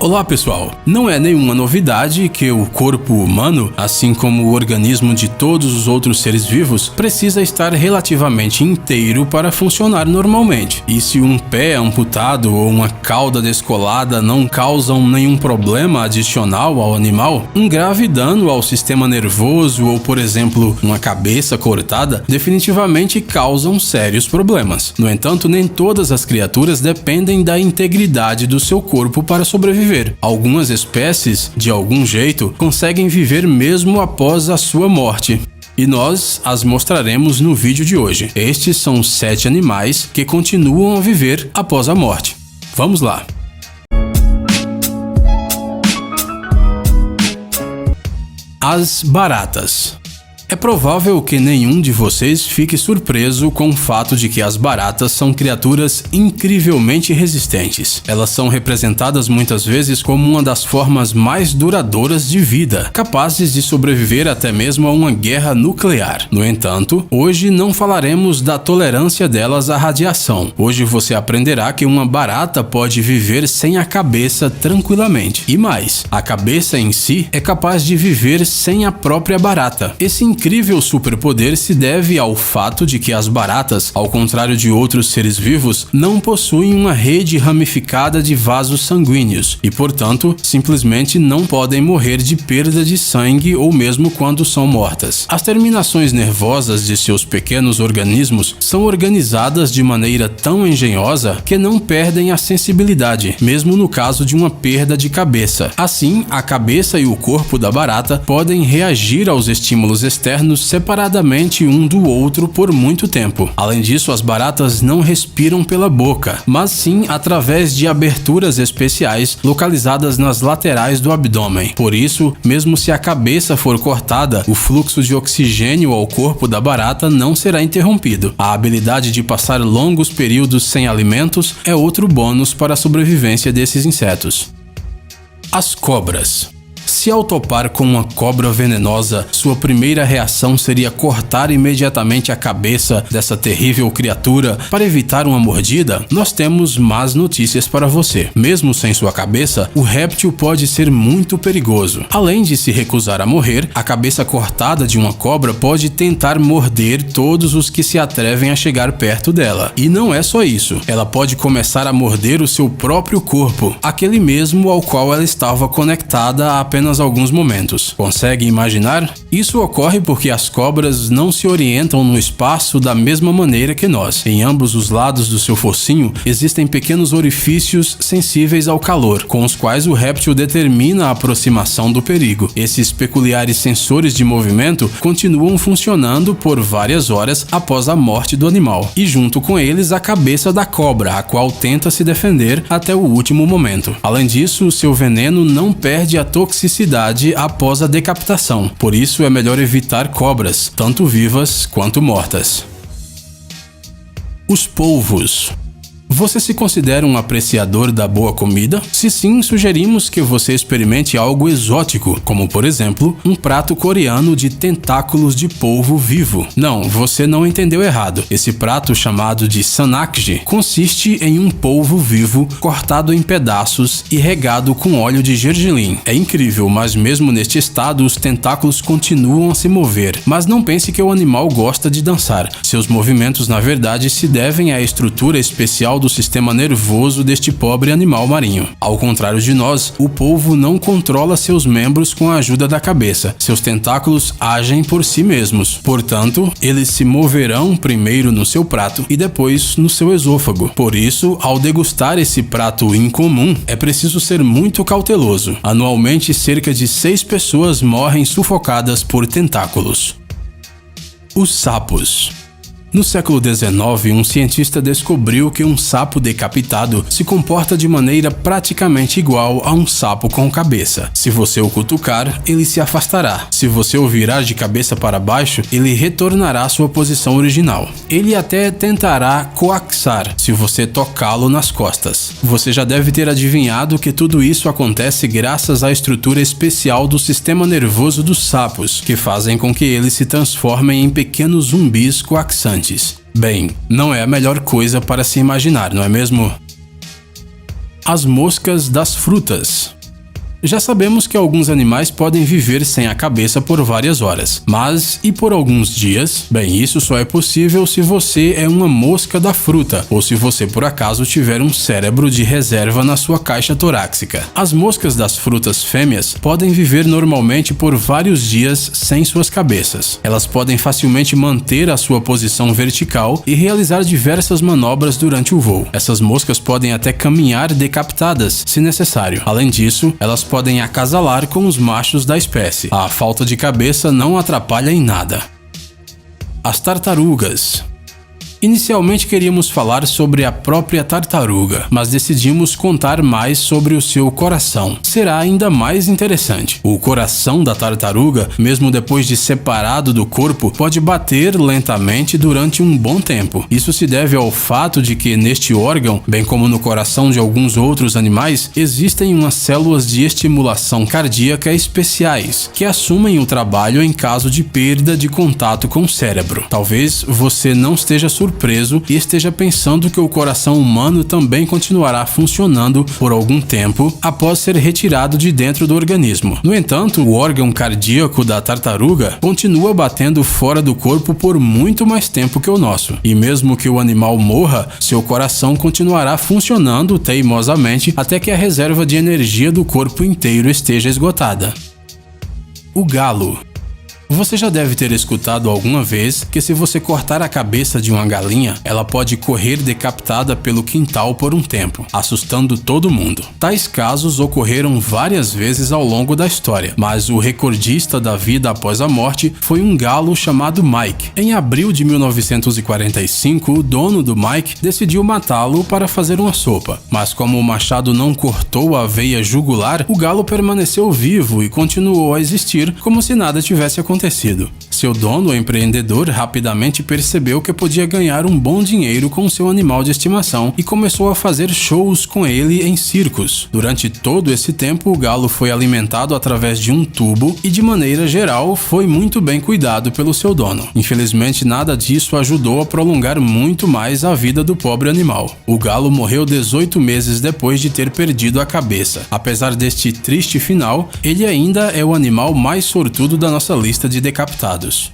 Olá pessoal, não é nenhuma novidade que o corpo humano, assim como o organismo de todos os outros seres vivos, precisa estar relativamente inteiro para funcionar normalmente. E se um pé amputado ou uma cauda descolada não causam nenhum problema adicional ao animal, um grave dano ao sistema nervoso ou, por exemplo, uma cabeça cortada, definitivamente causam sérios problemas. No entanto, nem todas as criaturas dependem da integridade do seu corpo para sobreviver. Algumas espécies, de algum jeito, conseguem viver mesmo após a sua morte. E nós as mostraremos no vídeo de hoje. Estes são 7 animais que continuam a viver após a morte. Vamos lá! As baratas. É provável que nenhum de vocês fique surpreso com o fato de que as baratas são criaturas incrivelmente resistentes. Elas são representadas muitas vezes como uma das formas mais duradouras de vida, capazes de sobreviver até mesmo a uma guerra nuclear. No entanto, hoje não falaremos da tolerância delas à radiação. Hoje você aprenderá que uma barata pode viver sem a cabeça tranquilamente. E mais, a cabeça em si é capaz de viver sem a própria barata. Esse incrível superpoder se deve ao fato de que as baratas, ao contrário de outros seres vivos, não possuem uma rede ramificada de vasos sanguíneos e, portanto, simplesmente não podem morrer de perda de sangue ou mesmo quando são mortas. As terminações nervosas de seus pequenos organismos são organizadas de maneira tão engenhosa que não perdem a sensibilidade, mesmo no caso de uma perda de cabeça. Assim, a cabeça e o corpo da barata podem reagir aos estímulos externos separadamente um do outro por muito tempo. Além disso, as baratas não respiram pela boca, mas sim através de aberturas especiais localizadas nas laterais do abdômen. Por isso, mesmo se a cabeça for cortada, o fluxo de oxigênio ao corpo da barata não será interrompido. A habilidade de passar longos períodos sem alimentos é outro bônus para a sobrevivência desses insetos. As cobras. Se ao topar com uma cobra venenosa, sua primeira reação seria cortar imediatamente a cabeça dessa terrível criatura para evitar uma mordida, nós temos más notícias para você. Mesmo sem sua cabeça, o réptil pode ser muito perigoso. Além de se recusar a morrer, a cabeça cortada de uma cobra pode tentar morder todos os que se atrevem a chegar perto dela. E não é só isso, ela pode começar a morder o seu próprio corpo, aquele mesmo ao qual ela estava conectada há apenas alguns momentos. Consegue imaginar? Isso ocorre porque as cobras não se orientam no espaço da mesma maneira que nós. Em ambos os lados do seu focinho existem pequenos orifícios sensíveis ao calor, com os quais o réptil determina a aproximação do perigo. Esses peculiares sensores de movimento continuam funcionando por várias horas após a morte do animal, e junto com eles a cabeça da cobra, a qual tenta se defender até o último momento. Além disso, seu veneno não perde a toxicidade após a decapitação, por isso é melhor evitar cobras, tanto vivas quanto mortas. Os polvos. Você se considera um apreciador da boa comida? Se sim, sugerimos que você experimente algo exótico, como por exemplo, um prato coreano de tentáculos de polvo vivo. Não, você não entendeu errado. Esse prato, chamado de sanakji, consiste em um polvo vivo cortado em pedaços e regado com óleo de gergelim. É incrível, mas mesmo neste estado, os tentáculos continuam a se mover. Mas não pense que o animal gosta de dançar. Seus movimentos, na verdade, se devem à estrutura especial do sistema nervoso deste pobre animal marinho. Ao contrário de nós, o polvo não controla seus membros com a ajuda da cabeça. Seus tentáculos agem por si mesmos. Portanto, eles se moverão primeiro no seu prato e depois no seu esôfago. Por isso, ao degustar esse prato incomum, é preciso ser muito cauteloso. Anualmente, cerca de 6 pessoas morrem sufocadas por tentáculos. Os sapos. No século XIX, um cientista descobriu que um sapo decapitado se comporta de maneira praticamente igual a um sapo com cabeça. Se você o cutucar, ele se afastará. Se você o virar de cabeça para baixo, ele retornará à sua posição original. Ele até tentará coaxar se você tocá-lo nas costas. Você já deve ter adivinhado que tudo isso acontece graças à estrutura especial do sistema nervoso dos sapos, que fazem com que eles se transformem em pequenos zumbis coaxantes. Bem, não é a melhor coisa para se imaginar, não é mesmo? As moscas das frutas. Já sabemos que alguns animais podem viver sem a cabeça por várias horas, mas e por alguns dias? Bem, isso só é possível se você é uma mosca da fruta ou se você por acaso tiver um cérebro de reserva na sua caixa torácica. As moscas das frutas fêmeas podem viver normalmente por vários dias sem suas cabeças. Elas podem facilmente manter a sua posição vertical e realizar diversas manobras durante o voo. Essas moscas podem até caminhar decapitadas, se necessário. Além disso, elas podem acasalar com os machos da espécie. A falta de cabeça não atrapalha em nada. As tartarugas. Inicialmente queríamos falar sobre a própria tartaruga, mas decidimos contar mais sobre o seu coração. Será ainda mais interessante. O coração da tartaruga, mesmo depois de separado do corpo, pode bater lentamente durante um bom tempo. Isso se deve ao fato de que neste órgão, bem como no coração de alguns outros animais, existem umas células de estimulação cardíaca especiais, que assumem o trabalho em caso de perda de contato com o cérebro. Talvez você não esteja surpreso e esteja pensando que o coração humano também continuará funcionando por algum tempo após ser retirado de dentro do organismo. No entanto, o órgão cardíaco da tartaruga continua batendo fora do corpo por muito mais tempo que o nosso. E mesmo que o animal morra, seu coração continuará funcionando teimosamente até que a reserva de energia do corpo inteiro esteja esgotada. O galo. Você já deve ter escutado alguma vez que se você cortar a cabeça de uma galinha, ela pode correr decapitada pelo quintal por um tempo, assustando todo mundo. Tais casos ocorreram várias vezes ao longo da história, mas o recordista da vida após a morte foi um galo chamado Mike. Em abril de 1945, o dono do Mike decidiu matá-lo para fazer uma sopa, mas como o machado não cortou a veia jugular, o galo permaneceu vivo e continuou a existir como se nada tivesse acontecido. Seu dono, o empreendedor, rapidamente percebeu que podia ganhar um bom dinheiro com seu animal de estimação e começou a fazer shows com ele em circos. Durante todo esse tempo, o galo foi alimentado através de um tubo e, de maneira geral, foi muito bem cuidado pelo seu dono. Infelizmente, nada disso ajudou a prolongar muito mais a vida do pobre animal. O galo morreu 18 meses depois de ter perdido a cabeça. Apesar deste triste final, ele ainda é o animal mais sortudo da nossa lista de decapitados.